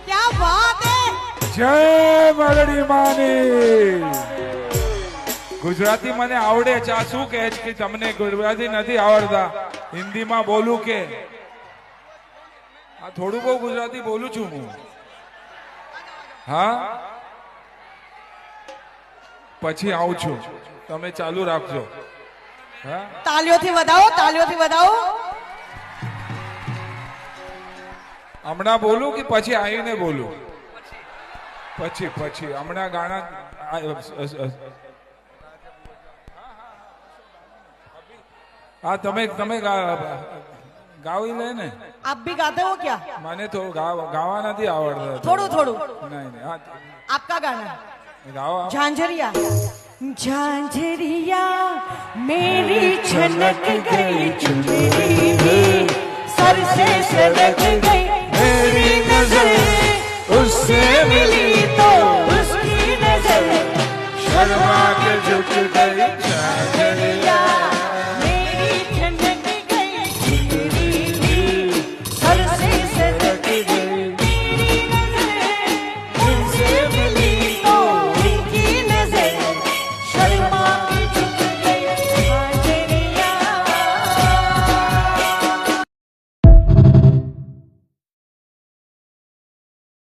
क्या बात है। જય મરડી માની। ગુજરાતી મને આવડે છે, આ શું કહે છે કે તમને ગુજરાતી નથી આવડતા, હિન્દીમાં બોલું કે? આ થોડું બહુ ગુજરાતી બોલું છું હું। હા, પછી આવું છું, તમે ચાલુ રાખજો। હા, તાલીઓથી વધાવો, તાલીઓથી વધાવો। હમણાં બોલું કે પછી આવીને બોલું? પછી પછી હમણાં ગાણા હા તમે તમે ગાવી લે ને। आप भी गाते हो क्या? મને તો ગાવા નથી આવડતા। થોડું થોડું। નહીં નહીં, હા आपका गाना ગાવા। झांझरिया। झांझरिया मेरी छनक गई चुनरी भी, सर से सरक गई मेरी नजर, उससे मिली तो उसकी नजर शर्मा के झुक गई झांझरिया।